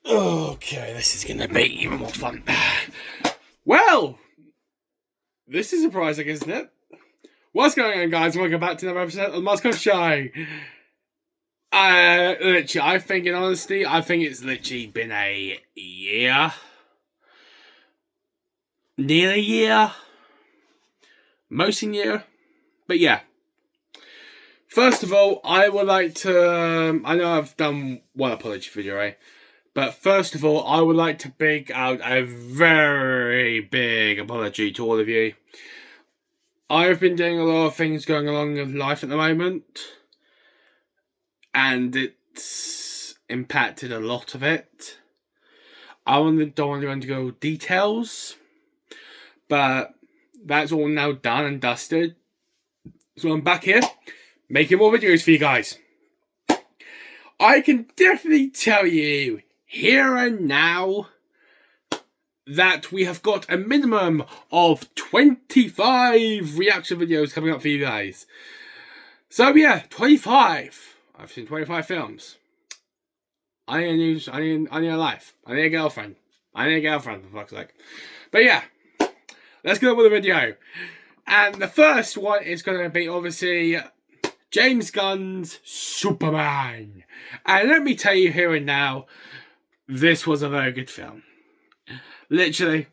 Okay, this is gonna be even more fun. Well, this is surprising, isn't it? What's going on, guys? Welcome back to another episode of the Moscow Show. Literally, I think it's literally been a year. Nearly a year. Most in a year. But yeah. First of all, I would like to... I know I've done one apology video, right? But first of all, I would like to big out a very big apology to all of you. I've been doing a lot of things going along in life at the moment, and it's impacted a lot of it. I don't want to go into details, but that's all now done and dusted. So I'm back here, making more videos for you guys. I can definitely tell you, here and now, that we have got a minimum of 25 reaction videos coming up for you guys. So yeah, 25. I've seen 25 films. I need a life. I need a girlfriend. For fuck's sake. But yeah, let's get on with the video. And the first one is going to be obviously James Gunn's Superman. And let me tell you here and now, this was a very good film. Literally,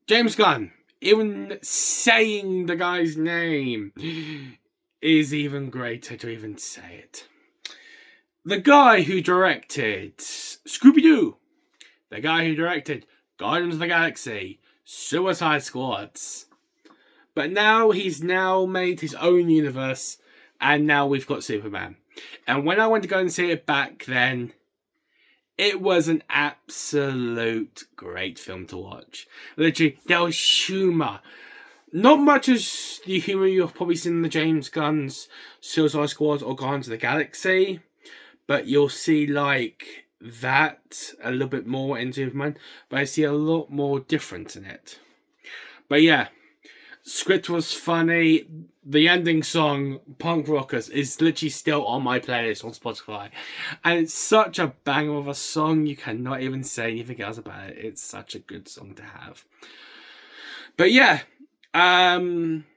James Gunn, even saying the guy's name is even greater to even say it. The guy who directed Scooby-Doo, the guy who directed Guardians of the Galaxy, Suicide Squads. But now he's made his own universe, and now we've got Superman. And when I went to go and see it back then, it was an absolute great film to watch. Literally, there was humour. Not much as the humour you've probably seen in the James Gunn's Suicide Squad or Guardians of the Galaxy, but you'll see like that a little bit more in Superman, but I see a lot more difference in it. But yeah, script was funny. The ending song, Punk Rockers, is literally still on my playlist on Spotify. And it's such a banger of a song, you cannot even say anything else about it. It's such a good song to have. But yeah,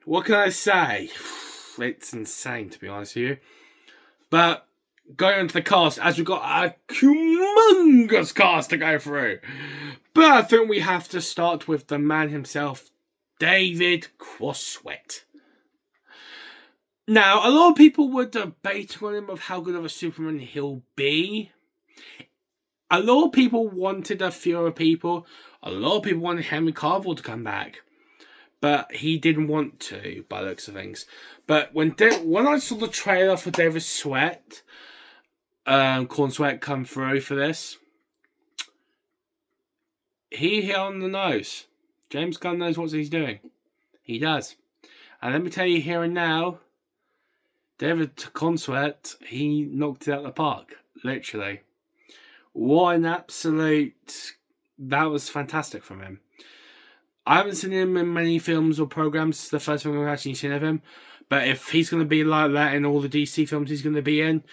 what can I say? It's insane, to be honest with you. But going on to the cast, as we've got a humongous cast to go through. But I think we have to start with the man himself, David Crosswhite. Now, a lot of people were debating on him of how good of a Superman he'll be. A lot of people wanted a fewer people. A lot of people wanted Henry Cavill to come back. But he didn't want to, by the looks of things. But when I saw the trailer for David Sweat, Corn Sweat come through for this, he hit on the nose. James Gunn knows what he's doing. He does. And let me tell you here and now, David Cornsweat, he knocked it out of the park. Literally. What an absolute... That was fantastic from him. I haven't seen him in many films or programs. It's the first film I've actually seen of him. But if he's going to be like that in all the DC films he's going to be in,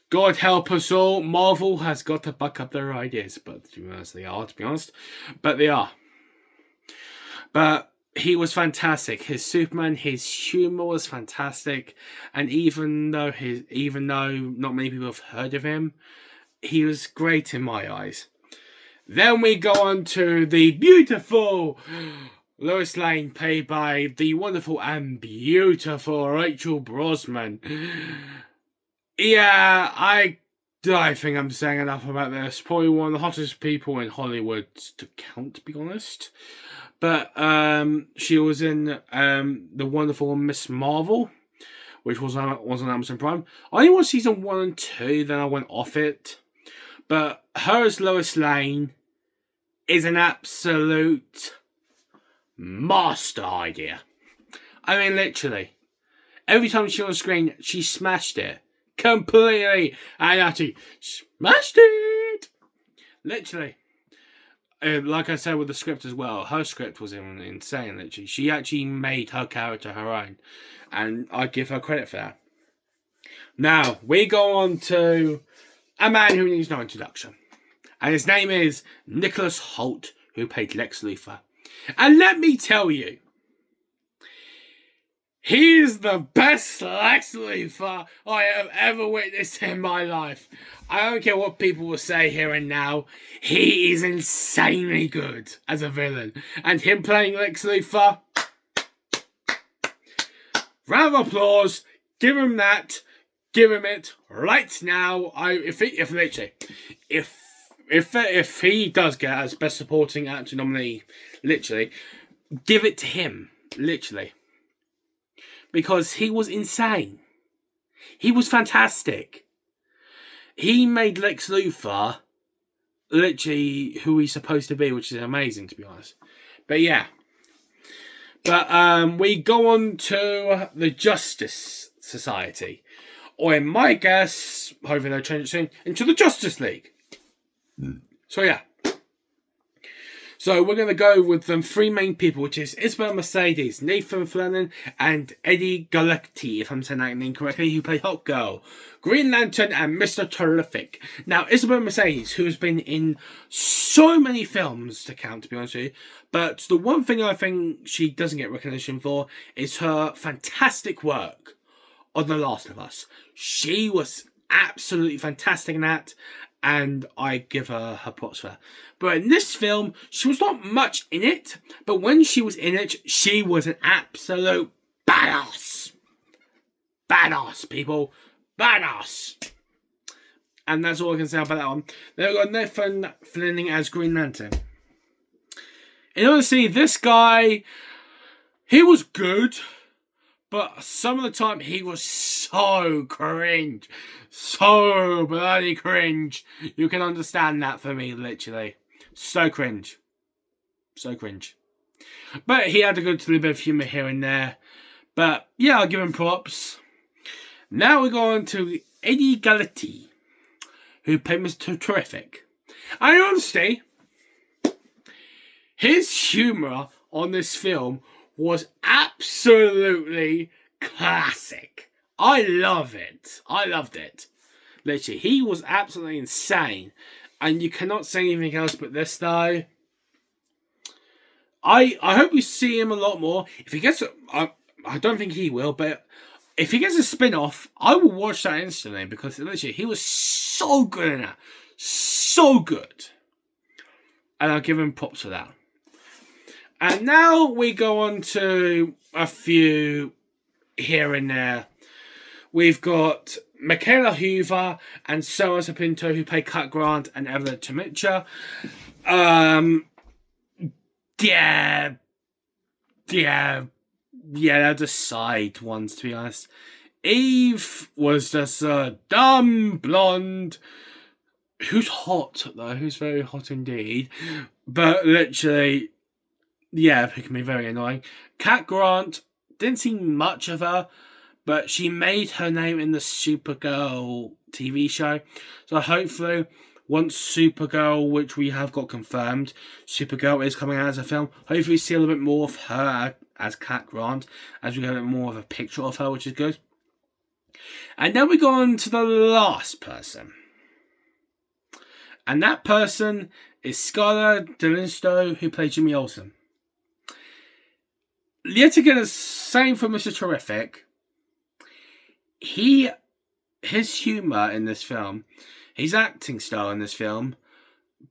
God help us all. Marvel has got to buck up their ideas. But to be honest, they are, to be honest. But they are. But he was fantastic. His Superman, his humour was fantastic. And even though not many people have heard of him, he was great in my eyes. Then we go on to the beautiful Lois Lane, played by the wonderful and beautiful Rachel Brosnan. Yeah, I think I'm saying enough about this. Probably one of the hottest people in Hollywood to count, to be honest. But she was in the wonderful Miss Marvel, which was on Amazon Prime. I only watched season 1 and 2, then I went off it. But her as Lois Lane is an absolute master idea. I mean, literally. Every time she was on screen, she smashed it. Completely and utterly smashed it. Literally. Like I said with the script as well, her script was insane, literally. She actually made her character her own. And I give her credit for that. Now, we go on to a man who needs no introduction. And his name is Nicholas Hoult, who played Lex Luthor. And let me tell you, he is the best Lex Luthor I have ever witnessed in my life. I don't care what people will say here and now. He is insanely good as a villain. And him playing Lex Luthor, round of applause. Give him that. Give him it right now. If he does get as best supporting actor nominee, literally, give it to him. Literally. Because he was insane. He was fantastic. He made Lex Luthor literally who he's supposed to be, which is amazing, to be honest. But yeah. But we go on to the Justice Society. Or in my guess, hopefully they'll change it soon, into the Justice League. So yeah. So we're going to go with the three main people, which is Isabel Mercedes, Nathan Fillion, and Eddie Galecki, if I'm saying that name correctly, who play Hot Girl, Green Lantern, and Mr. Terrific. Now, Isabel Mercedes, who has been in so many films to count, to be honest with you, but the one thing I think she doesn't get recognition for is her fantastic work on The Last of Us. She was absolutely fantastic in that, and I give her props for that. But in this film, she was not much in it, but when she was in it, she was an absolute badass. Badass, people. Badass. And that's all I can say about that one. Then we've got Nathan Fillion as Green Lantern. In honesty, this guy, he was good, but some of the time he was so cringe. So bloody cringe. You can understand that for me, literally. So cringe. So cringe. But he had a good little bit of humour here and there. But yeah, I'll give him props. Now we go on to Eddie Galecki, who played Mr. Terrific. And honestly, his humour on this film was absolutely classic. I love it. I loved it. Literally, he was absolutely insane. And you cannot say anything else but this, though. I hope we see him a lot more. If he gets... I don't think he will, but if he gets a spin-off, I will watch that instantly. Because literally, he was so good in that. So good. And I'll give him props for that. And now we go on to a few here and there. We've got Michaela Hoover and Sarah Zapinto, who play Cat Grant and Evelyn Tamicha. They're just side ones, to be honest. Eve was just a dumb blonde who's hot, though. Who's very hot indeed. But literally, yeah, it can be very annoying. Cat Grant, didn't see much of her, but she made her name in the Supergirl TV show. So hopefully, once Supergirl, which we have got confirmed, Supergirl is coming out as a film, hopefully we see a little bit more of her as Cat Grant, as we get a bit more of a picture of her, which is good. And then we go on to the last person. And that person is Skylar Delinsto, who played Jimmy Olsen. Yet again, the same for Mr. Terrific. His humour in this film, his acting style in this film,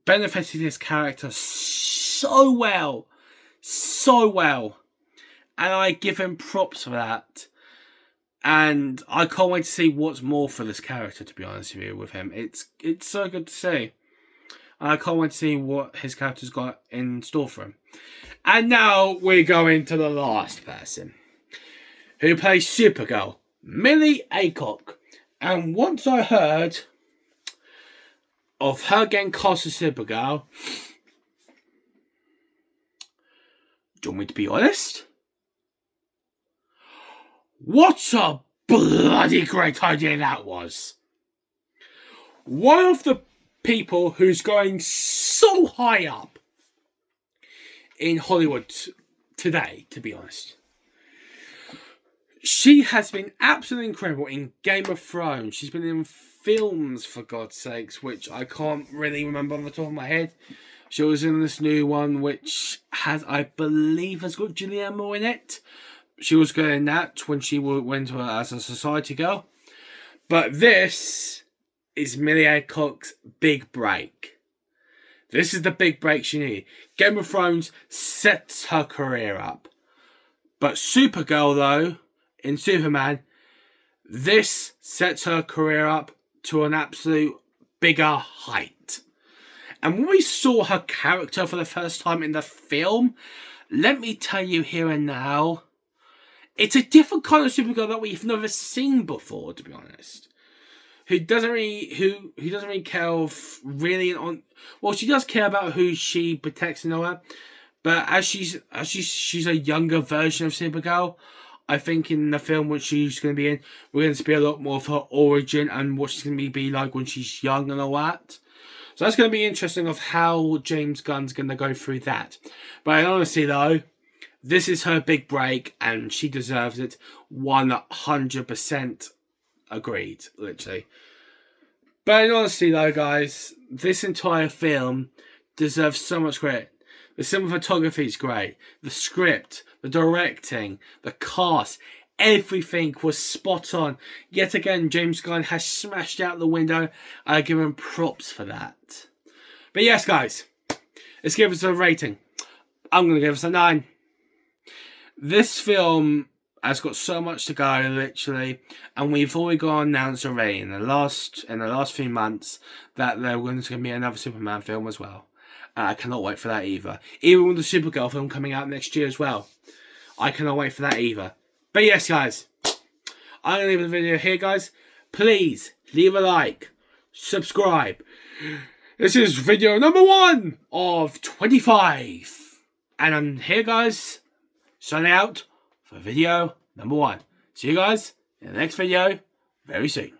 benefited his character so well. So well. And I give him props for that. And I can't wait to see what's more for this character, to be honest with you, with him. It's so good to see. I can't wait to see what his character's got in store for him. And now we go into the last person, who plays Supergirl, Millie Aycock. And once I heard of her getting cast as Supergirl, do you want me to be honest? What a bloody great idea that was. One of the people who's going so high up in Hollywood today, to be honest. She has been absolutely incredible in Game of Thrones. She's been in films, for God's sakes, which I can't really remember on the top of my head. She was in this new one, which has, I believe, has got Julianne Moore in it. She was good in that when she went to her as a society girl. But this is Millie Alcock's big break. This is the big break she needed. Game of Thrones sets her career up. But Supergirl, though, in Superman, this sets her career up to an absolute bigger height. And when we saw her character for the first time in the film, let me tell you here and now, it's a different kind of Supergirl that we've never seen before, to be honest. Who doesn't really care of really on. Well, she does care about who she protects and all that. But as she's a younger version of Supergirl, I think in the film which she's going to be in, we're going to see a lot more of her origin and what she's going to be like when she's young and all that. So that's going to be interesting of how James Gunn's going to go through that. But honestly though, this is her big break and she deserves it 100%. Agreed, literally. But in honesty though, guys, this entire film deserves so much credit. The cinematography is great. The script, the directing, the cast, everything was spot on. Yet again, James Gunn has smashed out the window. I give him props for that. But yes, guys, let's give us a rating. I'm going to give us a 9. This film has got so much to go, literally, and we've already got announced already in the last few months that there was going to be another Superman film as well. I cannot wait for that either. Even with the Supergirl film coming out next year as well. I cannot wait for that either. But yes, guys, I'm going to leave the video here, guys. Please leave a like, subscribe. This is video number 1 of 25. And I'm here, guys, signing out for video number 1. See you guys in the next video very soon.